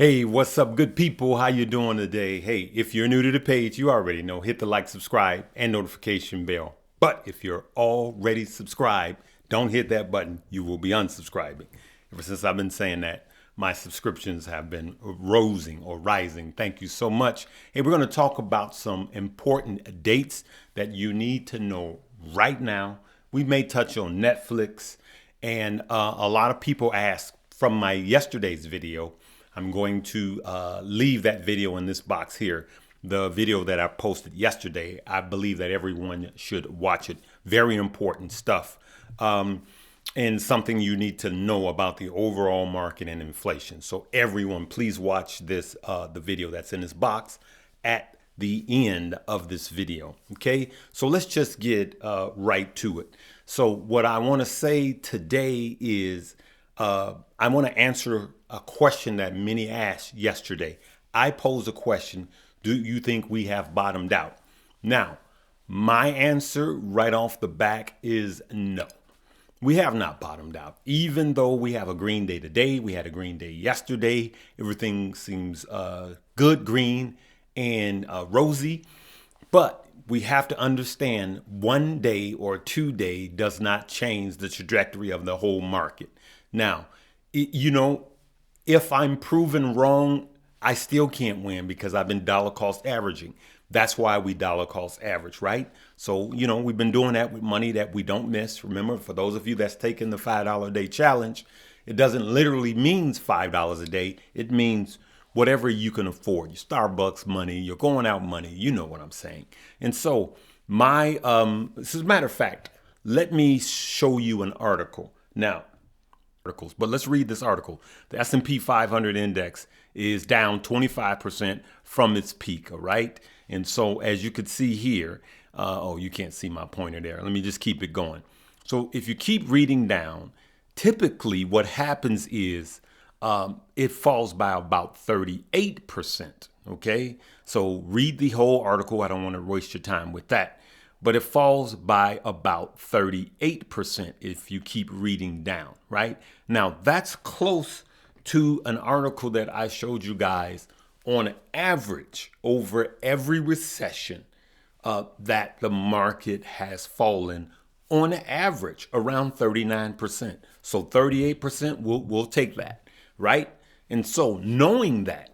Hey, what's up, good people? How you doing today? Hey, if you're new to the page, you already know, hit the like, subscribe, and notification bell. But if you're already subscribed, don't hit that button. You will be unsubscribing. Ever since I've been saying that, my subscriptions have been rising. Thank you so much. Hey, we're going to talk about some important dates that you need to know right now. We may touch on Netflix, and a lot of people ask from my yesterday's video. I'm going to leave that video in this box here, the video that I posted yesterday. I believe that everyone should watch it. Very important stuff, and something you need to know about the overall market and inflation. So everyone, please watch this, the video that's in this box at the end of this video. Okay, so let's just get right to it. So what I want to say today is I want to answer a question that many asked yesterday. I posed a question: do you think we have bottomed out? Now, my answer right off the back is no. We have not bottomed out. Even though we have a green day today, we had a green day yesterday. Everything seems good, green, and rosy. But we have to understand 1 day or 2 day does not change the trajectory of the whole market. Now, if I'm proven wrong, I still can't win because I've been dollar cost averaging. That's why we dollar cost average, right? So, we've been doing that with money that we don't miss. Remember, for those of you that's taking the $5 a day challenge, it doesn't literally mean $5 a day. It means whatever you can afford. Your Starbucks money, your going out money, you know what I'm saying. And so as a matter of fact, let me show you an article. Now, but let's read this article. The S&P 500 index is down 25% from its peak, all right? And so as you could see here, you can't see my pointer there. Let me just keep it going. So if you keep reading down, typically what happens is it falls by about 38%, okay? So read the whole article. I don't want to waste your time with that. But it falls by about 38% if you keep reading down, right? Now, that's close to an article that I showed you guys on average over every recession that the market has fallen on average around 39%. So 38%, we'll take that, right? And so knowing that,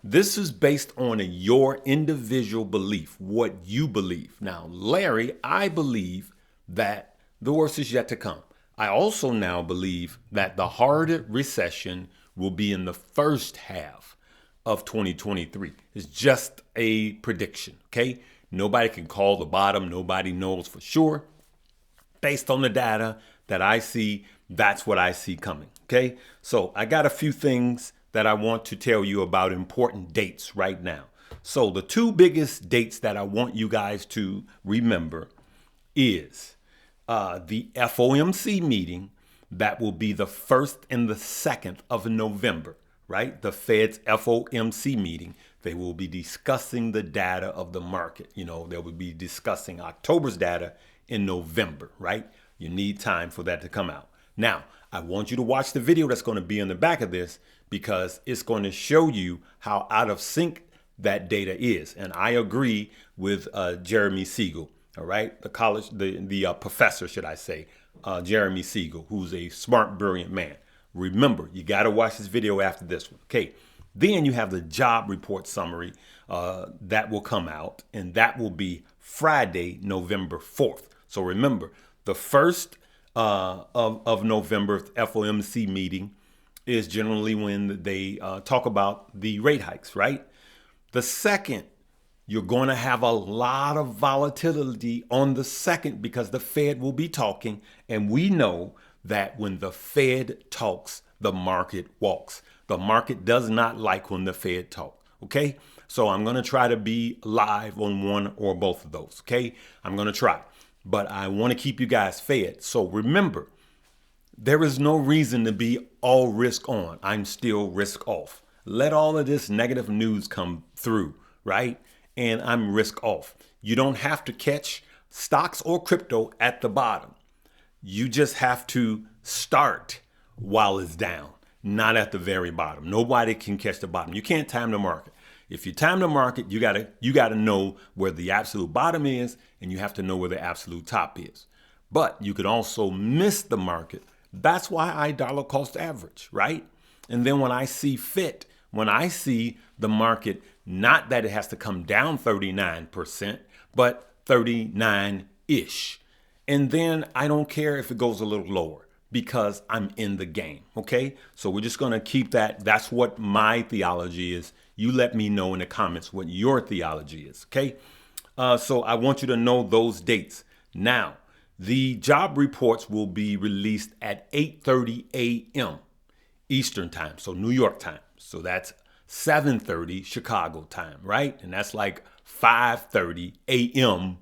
this is based on your individual belief, what you believe. Now, Larry, I believe that the worst is yet to come. I also now believe that the hard recession will be in the first half of 2023. It's just a prediction, okay? Nobody can call the bottom. Nobody knows for sure. Based on the data that I see, that's what I see coming, okay? So I got a few things that I want to tell you about, important dates right now. So the two biggest dates that I want you guys to remember is the FOMC meeting that will be the 1st and the 2nd of November, right? The Fed's FOMC meeting. They will be discussing the data of the market. They will be discussing October's data in November, right? You need time for that to come out. Now, I want you to watch the video that's going to be in the back of this because it's going to show you how out of sync that data is. And I agree with Jeremy Siegel, all right? The professor, should I say, Jeremy Siegel, who's a smart, brilliant man. Remember, you got to watch this video after this one, okay? Then you have the job report summary that will come out, and that will be Friday, November 4th. So remember, the 1st of November FOMC meeting is generally when they talk about the rate hikes, right? The 2nd, you're going to have a lot of volatility on the 2nd because the Fed will be talking. And we know that when the Fed talks, the market walks. The market does not like when the Fed talks, okay? So I'm going to try to be live on one or both of those, okay? I'm going to try. But I want to keep you guys fed. So remember, there is no reason to be all risk on. I'm still risk off. Let all of this negative news come through, right? And I'm risk off. You don't have to catch stocks or crypto at the bottom. You just have to start while it's down. not at the very bottom. Nobody can catch the bottom. You can't time the market. If you time the market, you gotta know where the absolute bottom is, and you have to know where the absolute top is. But you could also miss the market. That's why I dollar cost average, right? And then when I see fit, when I see the market, not that it has to come down 39%, but 39-ish. And then I don't care if it goes a little lower because I'm in the game, okay? So we're just gonna keep that. That's what my theology is. You let me know in the comments what your theology is, okay? So I want you to know those dates. Now, the job reports will be released at 8:30 a.m. Eastern time, so New York time. So that's 7:30 Chicago time, right? And that's like 5:30 a.m.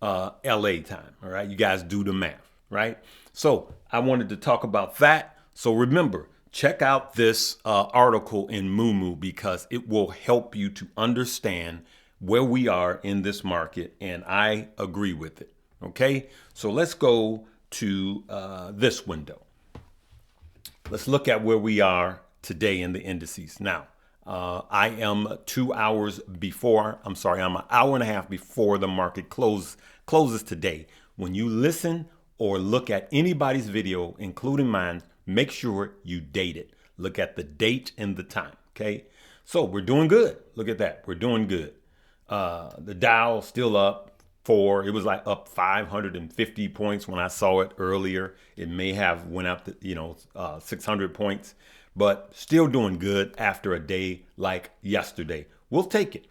LA time, all right? You guys do the math, right? So I wanted to talk about that. So remember, check out this article in Moo because it will help you to understand where we are in this market, and I agree with it. Okay, so let's go to this window. Let's look at where we are today in the indices. Now, I am 2 hours before, I'm an hour and a half before the market closes today. When you listen or look at anybody's video, including mine, make sure you date it. Look at the date and the time, okay? So we're doing good. Look at that. We're doing good. The Dow still up. It was like up 550 points when I saw it earlier. It may have went up to 600 points, but still doing good after a day like yesterday. We'll take it.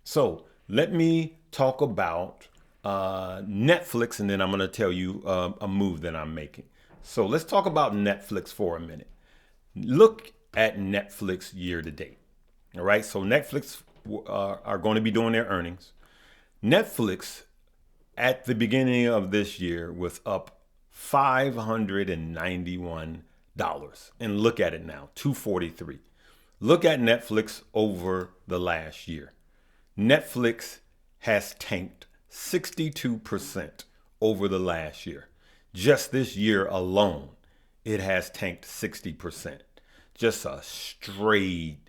So let me talk about Netflix, and then I'm going to tell you a move that I'm making. So let's talk about Netflix for a minute. Look at Netflix year to date. All right. So Netflix are going to be doing their earnings. Netflix at the beginning of this year was up $591. And look at it now, $243. Look at Netflix over the last year. Netflix has tanked 62% over the last year. Just this year alone, it has tanked 60%. Just a straight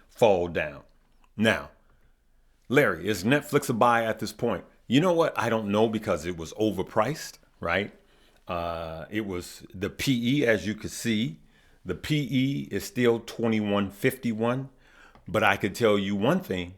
fall down. Now, Larry, is Netflix a buy at this point? You know what? I don't know because it was overpriced, right? It was the PE, as you could see. The PE is still 21.51. But I could tell you one thing.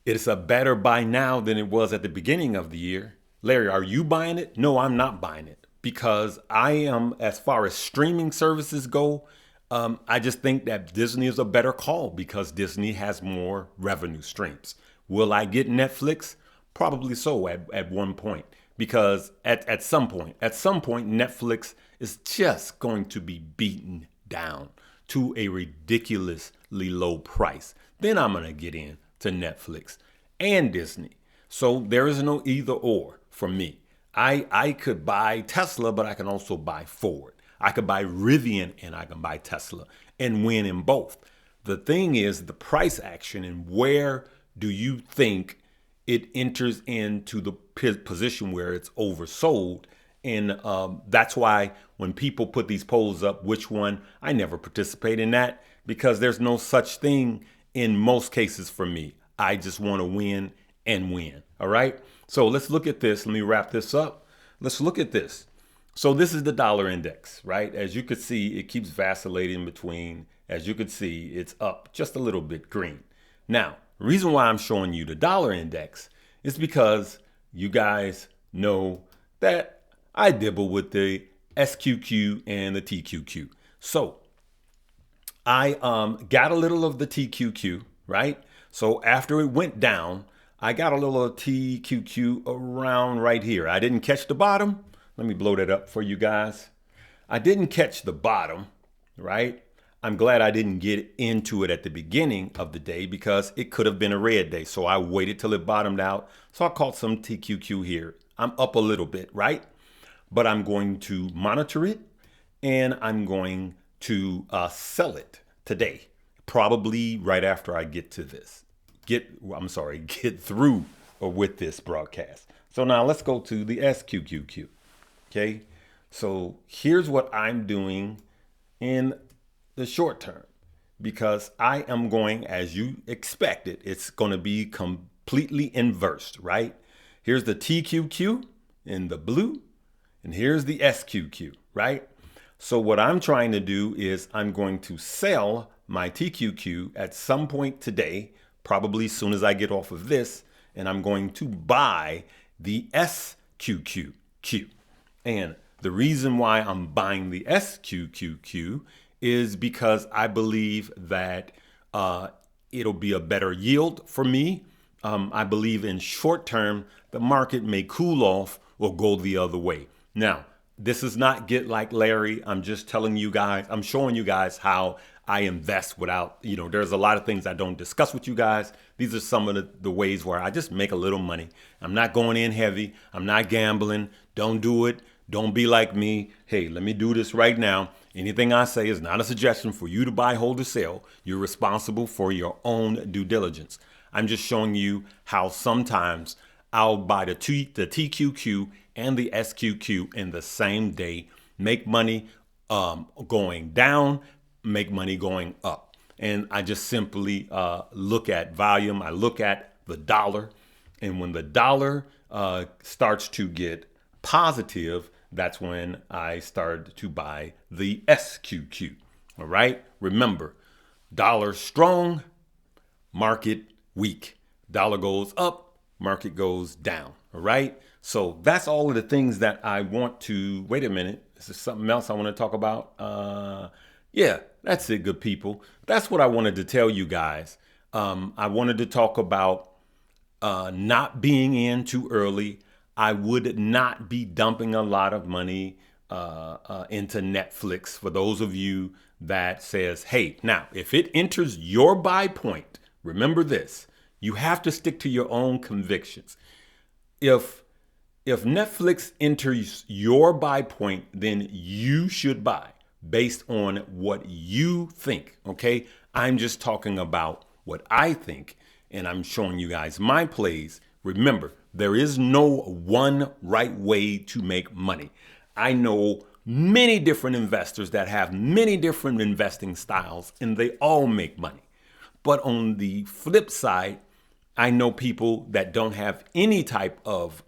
It's a better buy now than it was at the beginning of the year. Larry, are you buying it? No, I'm not buying it because I am, as far as streaming services go, I just think that Disney is a better call because Disney has more revenue streams. Will I get Netflix? Probably so at one point, because at some point, Netflix is just going to be beaten down to a ridiculously low price. Then I'm going to get in to Netflix and Disney. So there is no either or for me. I could buy Tesla, but I can also buy Ford. I could buy Rivian and I can buy Tesla and win in both. The thing is the price action and where do you think it enters into the position where it's oversold. And that's why when people put these polls up, which one, I never participate in that because there's no such thing in most cases for me. I just want to win and win. All right. So let's look at this. Let me wrap this up. Let's look at this. So this is the dollar index, right? As you could see, it keeps vacillating between, as you could see, it's up just a little bit green. Now, the reason why I'm showing you the dollar index is because you guys know that I dibble with the Sqqq and the Tqqq. So I got a little of the Tqqq, right? So after it went down, I got a little of Tqqq around right here. I didn't catch the bottom. Let me blow that up for you guys. I didn't catch the bottom, right? I'm glad I didn't get into it at the beginning of the day because it could have been a red day. So I waited till it bottomed out. So I caught some Tqqq here. I'm up a little bit, right? But I'm going to monitor it and I'm going to sell it today, probably right after I get to this. Get through with this broadcast. So now let's go to the Sqqq. Okay, So here's what I'm doing in the short term, because I am going, as you expected, it's going to be completely inversed, right? Here's the Tqqq in the blue, and here's the Sqqq, right? So what I'm trying to do is I'm going to sell my Tqqq at some point today, probably as soon as I get off of this, and I'm going to buy the Sqqq. And the reason why I'm buying the Sqqq is because I believe that it'll be a better yield for me. I believe in short term, the market may cool off or go the other way. Now, this is not Get Like Larry. I'm just telling you guys, I'm showing you guys how I invest without, there's a lot of things I don't discuss with you guys. These are some of the ways where I just make a little money. I'm not going in heavy. I'm not gambling. Don't do it. Don't be like me. Hey, let me do this right now. Anything I say is not a suggestion for you to buy, hold, or sell. You're responsible for your own due diligence. I'm just showing you how sometimes I'll buy the Tqqq and the Sqqq in the same day, make money going down, make money going up. And I just simply look at volume. I look at the dollar. And when the dollar starts to get positive, that's when I started to buy the Sqqq. All right. Remember, dollar strong, market weak. Dollar goes up, market goes down. All right. So that's all of the things that I want to. Wait a minute. Is there something else I want to talk about? Yeah, that's it, good people. That's what I wanted to tell you guys. I wanted to talk about not being in too early. I would not be dumping a lot of money into Netflix. For those of you that says, hey, now, if it enters your buy point, remember this, you have to stick to your own convictions. If Netflix enters your buy point, then you should buy based on what you think, okay? I'm just talking about what I think, and I'm showing you guys my plays. Remember, there is no one right way to make money. I know many different investors that have many different investing styles, and they all make money. But on the flip side, I know people that don't have any type of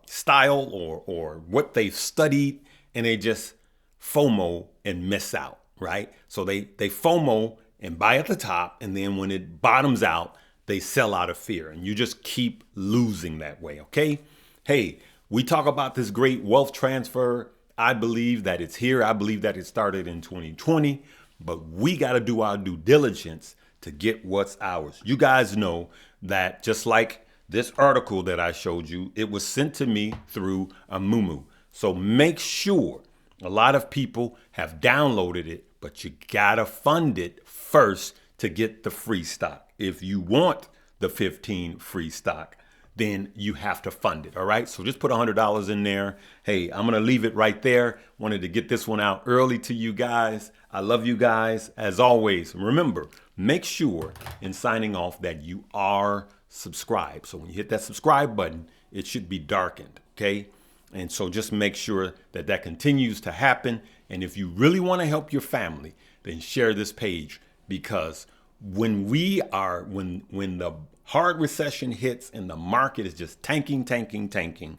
style or what they've studied, and they just FOMO and miss out, right? So they FOMO and buy at the top, and then when it bottoms out, they sell out of fear, and you just keep losing that way, okay? Hey, we talk about this great wealth transfer. I believe that it's here. I believe that it started in 2020, but we got to do our due diligence to get what's ours. You guys know that just like this article that I showed you, it was sent to me through a Mumu. So make sure. A lot of people have downloaded it, but you gotta fund it first to get the free stock. If you want the 15 free stock, then you have to fund it. All right. So just put $100 in there. Hey, I'm going to leave it right there. Wanted to get this one out early to you guys. I love you guys. As always, remember, make sure in signing off that you are subscribed. So when you hit that subscribe button, it should be darkened. Okay. And so just make sure that that continues to happen. And if you really want to help your family, then share this page, because when the hard recession hits and the market is just tanking,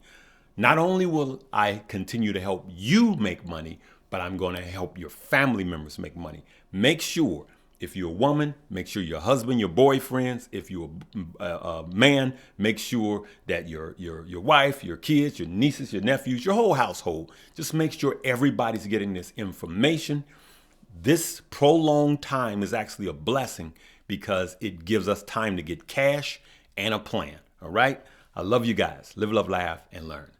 not only will I continue to help you make money, but I'm going to help your family members make money. Make sure, if you're a woman, make sure your husband, your boyfriends, if you're a man, make sure that your wife, your kids, your nieces, your nephews, your whole household, just make sure everybody's getting this information. This prolonged time is actually a blessing because it gives us time to get cash and a plan. All right. I love you guys. Live, love, laugh, and learn.